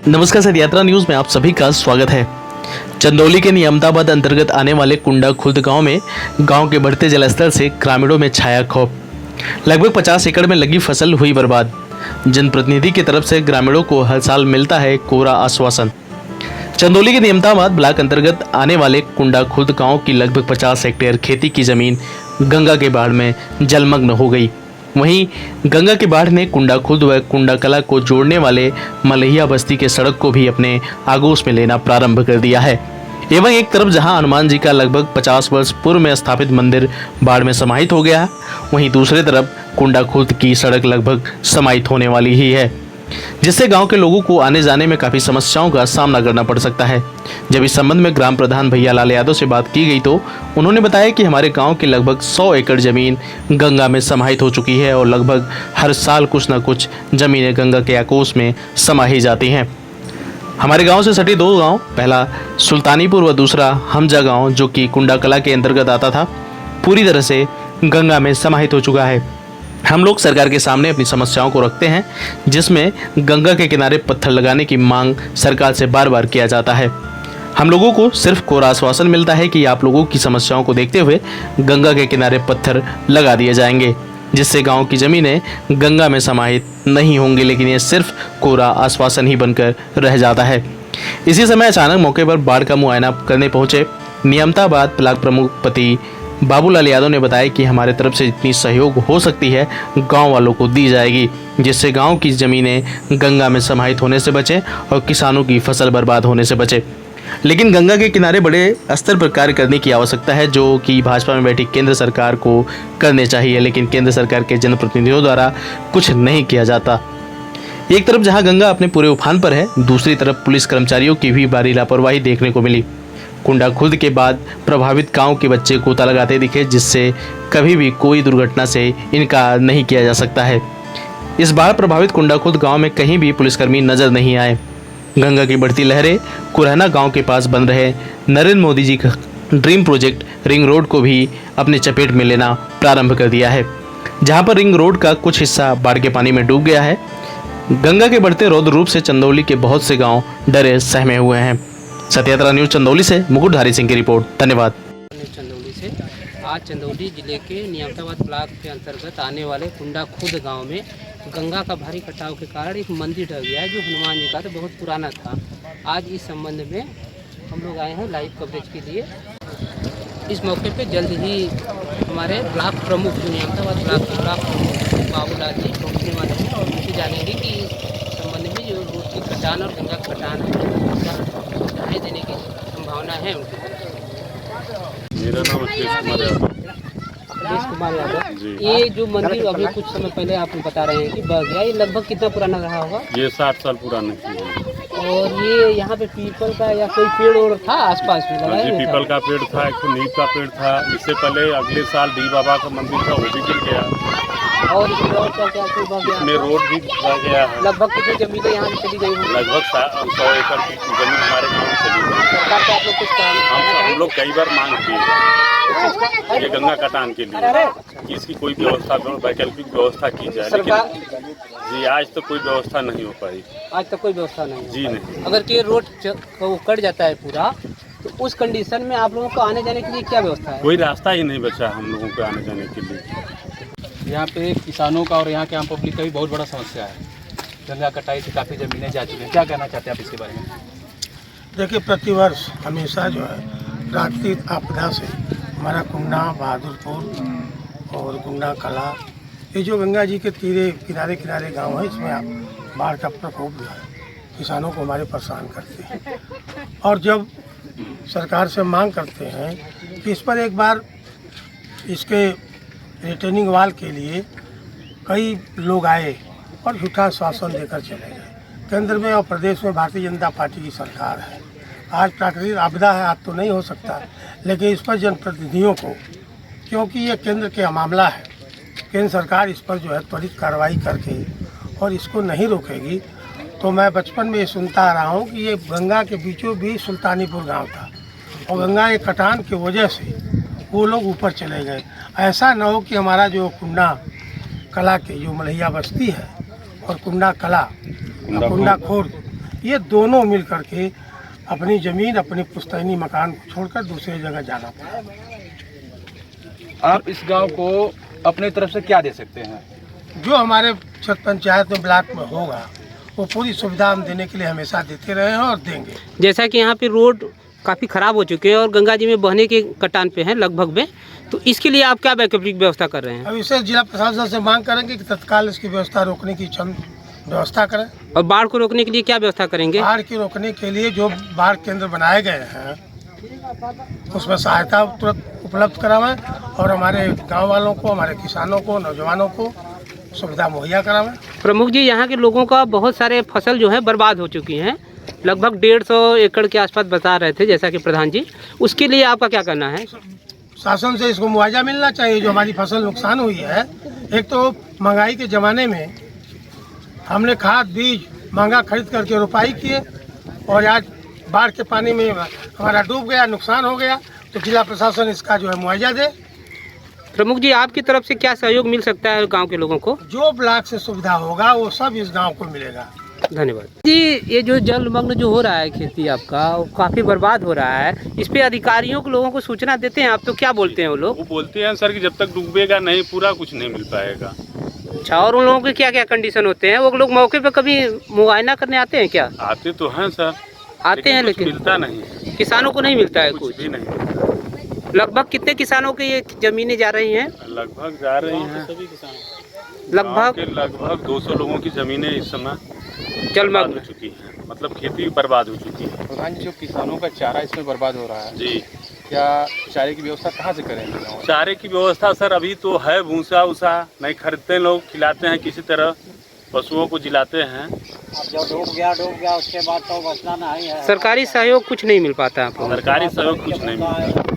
नमस्कार सर, यात्रा न्यूज में आप सभी का स्वागत है। चंदौली के नियामताबाद अंतर्गत आने वाले कुंडा खुर्द गांव में गांव के बढ़ते जलस्तर से ग्रामीणों में छाया खौफ। लगभग 50 एकड़ में लगी फसल हुई बर्बाद। जनप्रतिनिधि की तरफ से ग्रामीणों को हर साल मिलता है कोरा आश्वासन। चंदौली के नियामताबाद ब्लॉक अंतर्गत आने वाले कुंडा खुर्द गांव की लगभग 50 हेक्टेयर खेती की जमीन गंगा के बाढ़ में जलमग्न हो गई। वहीं गंगा की बाढ़ ने कुंडा खुर्द व कुंडा कला को जोड़ने वाले मलहिया बस्ती के सड़क को भी अपने आगोश में लेना प्रारंभ कर दिया है। एवं एक तरफ जहां हनुमान जी का लगभग 50 वर्ष पूर्व में स्थापित मंदिर बाढ़ में समाहित हो गया है, वहीं दूसरी तरफ कुंडा खुर्द की सड़क लगभग समाहित होने वाली ही है, जिससे गांव के लोगों को आने जाने में काफ़ी समस्याओं का सामना करना पड़ सकता है। जब इस संबंध में ग्राम प्रधान भैया लाल यादव से बात की गई तो उन्होंने बताया कि हमारे गांव की लगभग 100 एकड़ जमीन गंगा में समाहित हो चुकी है और लगभग हर साल कुछ न कुछ जमीनें गंगा के आकोश में समाही जाती हैं। हमारे गांव से सटे 2 गांव, पहला सुल्तानीपुर व दूसरा हमजा गांव, जो कि कुंडा कला के अंतर्गत आता था, पूरी तरह से गंगा में समाहित हो चुका है। हम लोग सरकार के सामने अपनी समस्याओं को रखते हैं, जिसमें गंगा के किनारे पत्थर लगाने की मांग सरकार से बार बार किया जाता है। हम लोगों को सिर्फ कोरा आश्वासन मिलता है कि आप लोगों की समस्याओं को देखते हुए गंगा के किनारे पत्थर लगा दिए जाएंगे, जिससे गांव की ज़मीनें गंगा में समाहित नहीं होंगी, लेकिन ये सिर्फ कोरा आश्वासन ही बनकर रह जाता है। इसी समय अचानक मौके पर बाढ़ का मुआयना करने पहुंचे नियामताबाद ब्लॉक प्रमुख पति बाबूलाल यादव ने बताया कि हमारे तरफ से जितनी सहयोग हो सकती है गांव वालों को दी जाएगी, जिससे गांव की ज़मीनें गंगा में समाहित होने से बचें और किसानों की फसल बर्बाद होने से बचे। लेकिन गंगा के किनारे बड़े स्तर पर कार्य करने की आवश्यकता है, जो कि भाजपा में बैठी केंद्र सरकार को करने चाहिए, लेकिन केंद्र सरकार के जनप्रतिनिधियों द्वारा कुछ नहीं किया जाता। एक तरफ जहां गंगा अपने पूरे उफान पर है, दूसरी तरफ पुलिस कर्मचारियों की भी भारी लापरवाही देखने को मिली। कुंडा खुर्द के बाद प्रभावित गांव के बच्चे गोता लगाते दिखे, जिससे कभी भी कोई दुर्घटना से इनकार नहीं किया जा सकता है। इस बार प्रभावित कुंडा खुर्द गांव में कहीं भी पुलिसकर्मी नजर नहीं आए। गंगा की बढ़ती लहरें कुरहना गांव के पास बन रहे नरेंद्र मोदी जी का ड्रीम प्रोजेक्ट रिंग रोड को भी अपने चपेट में लेना प्रारंभ कर दिया है, जहां पर रिंग रोड का कुछ हिस्सा बाढ़ के पानी में डूब गया है। गंगा के बढ़ते रौद्र रूप से चंदौली के बहुत से गाँव डरे सहमे हुए हैं। सत्ययात्रा न्यूज चंदौली से मुकुटधारी सिंह की रिपोर्ट। धन्यवाद। चंदौली से आज चंदौली जिले के नियामताबाद ब्लॉक के अंतर्गत आने वाले कुंडा खुर्द गांव में गंगा का भारी कटाव के कारण एक मंदिर ढह गया है, जो हनुमान जी का तो बहुत पुराना था। आज इस संबंध में हम लोग आए हैं लाइव कवरेज के लिए। इस मौके पे जल्द ही हमारे ब्लॉक प्रमुख जो नियामताबाद ब्लॉक के ब्लॉक प्रमुख बाबूलाल जी पहुँचने वाले हैं और उनसे जानेंगे कि इस संबंध में जो रोड की कटान और गंगा का कटान है देने की संभावना है उनकी तरफ। मेरा नाम अखिलेश कुमार यादव। ये जो मंदिर अभी कुछ समय पहले आप बता रहे हैं कि बह गया, ये लगभग कितना पुराना रहा होगा? ये 60 साल पुराना है। और ये यहाँ पे पीपल का या कोई पेड़ और था आसपास में लगाया? जी, पीपल का पेड़ था, एक नीम का पेड़ था। इससे पहले अगले साल डी बाबा का मंदिर था, वो भी गिर गया। और इसमें और क्या कोई बह गया? इसमें रोड भी बह गया है। लगभग कितनी जमीनें यहाँ से चली गई होंगी? लगभग 100 एकड़ की जमीन हमारे गाँव में चली गई। सरकार से आप लोग कुछ काम हम लोग कई बार मांग किए ये गंगा कटान के लिए कि इसकी कोई व्यवस्था, वैकल्पिक व्यवस्था की जाए, लेकिन जी आज तो कोई व्यवस्था नहीं हो पाई। आज तक कोई व्यवस्था नहीं जी नहीं। अगर कि रोड कट जाता है पूरा, तो उस कंडीशन में आप लोगों को आने जाने के लिए क्या व्यवस्था है? कोई रास्ता ही नहीं बचा हम लोगों को आने जाने के लिए। यहाँ पे किसानों का और यहाँ के आम पब्लिक का भी बहुत बड़ा समस्या है। गंगा कटाई से काफ़ी ज़मीनें जा चुकी हैं। क्या कहना चाहते हैं आप इसके बारे में? देखिए, प्रतिवर्ष हमेशा जो है प्राकृतिक आपदा से हमारा कुंडा बहादुरपुर और कुंडा कला, ये जो गंगा जी के किनारे गांव है, इसमें बाढ़ का प्रकोप जो है किसानों को हमारे परेशान करते हैं। और जब सरकार से मांग करते हैं कि इस पर एक बार इसके रिटर्निंग वाल के लिए कई लोग आए और झूठा आश्वासन देकर चले गए। केंद्र में और प्रदेश में भारतीय जनता पार्टी की सरकार है। आज प्राकृतिक आपदा है, आज तो नहीं हो सकता, लेकिन इस पर जनप्रतिनिधियों को, क्योंकि ये केंद्र का मामला है, केंद्र सरकार इस पर जो है त्वरित कार्रवाई करके और इसको नहीं रोकेगी। तो मैं बचपन में ये सुनता आ रहा हूँ कि ये गंगा के बीचों बीच सुल्तानीपुर गांव था और गंगा के कटान की वजह से वो लोग ऊपर चले गए। ऐसा न हो कि हमारा जो कुंडा कला के जो मलहिया बस्ती है और कुंडा कला कुंडा खुर्द, ये दोनों मिल करके अपनी ज़मीन, अपनी पुश्तैनी मकान को छोड़कर दूसरी जगह जाना पड़ा। आप इस गांव को अपने तरफ से क्या दे सकते हैं? जो हमारे छठ पंचायत में ब्लॉक में होगा वो पूरी सुविधा हम देने के लिए हमेशा देते रहे हैं और देंगे। जैसा कि यहाँ पे रोड काफ़ी ख़राब हो चुके हैं और गंगा जी में बहने के कटान पे हैं लगभग में, तो इसके लिए आप क्या वैकल्पिक व्यवस्था कर रहे हैं? अब इसे जिला प्रशासन से मांग करेंगे कि तत्काल इसकी व्यवस्था रोकने की व्यवस्था करें। और बाढ़ को रोकने के लिए क्या व्यवस्था करेंगे? बाढ़ की रोकने के लिए जो बाढ़ केंद्र बनाए गए हैं उसमें सहायता तुरंत उपलब्ध करावें और हमारे गांव वालों को, हमारे किसानों को, नौजवानों को सुविधा मुहैया करावें। प्रमुख जी, यहाँ के लोगों का बहुत सारे फसल जो है बर्बाद हो चुकी हैं, लगभग 150 एकड़ के आसपास बता रहे थे जैसा कि प्रधान जी, उसके लिए आपका क्या करना है? शासन से इसको मुआवजा मिलना चाहिए जो हमारी फसल नुकसान हुई है। एक तो महंगाई के ज़माने में हमने खाद बीज महंगा खरीद करके रोपाई किए और आज बाढ़ के पानी में हमारा डूब गया, नुकसान हो गया, तो जिला प्रशासन इसका जो है मुआवजा दे। प्रमुख जी, आपकी तरफ से क्या सहयोग मिल सकता है गांव के लोगों को? जो ब्लॉक से सुविधा होगा वो सब इस गांव को मिलेगा। धन्यवाद जी। ये जो जलमग्न जो हो रहा है खेती आपका, वो काफ़ी बर्बाद हो रहा है, इस पे अधिकारियों को, लोगों को सूचना देते हैं आप, तो क्या बोलते हैं वो लोग? वो बोलते हैं सर कि जब तक डूबेगा नहीं पूरा कुछ नहीं मिल पाएगा। अच्छा, और उन लोगों के क्या क्या कंडीशन होते हैं? वो लोग मौके पे कभी मुआयना करने आते हैं क्या? आते तो हैं सर, आते हैं, कुछ लेकिन मिलता नहीं, किसानों को नहीं मिलता है कुछ भी नहीं। लगभग कितने किसानों की ये जमीनें जा रही हैं? लगभग जा रही हैं लगभग 200 लोगों की जमीनें इस समय बर्बाद हो चुकी हैं, मतलब खेती बर्बाद हो चुकी है। प्रधान जी, जो किसानों का चारा इसमें बर्बाद हो रहा है जी, क्या चारे की व्यवस्था कहाँ से करेंगे? चारे की व्यवस्था सर अभी तो है, भूसा उसा नहीं खरीदते, लोग खिलाते हैं किसी तरह, पशुओं को जिलाते हैं। जो डूब गया उसके बाद तो बचना नहीं है। सरकारी सहयोग कुछ नहीं मिल पाता है आपको? सरकारी सहयोग कुछ नहीं मिलता।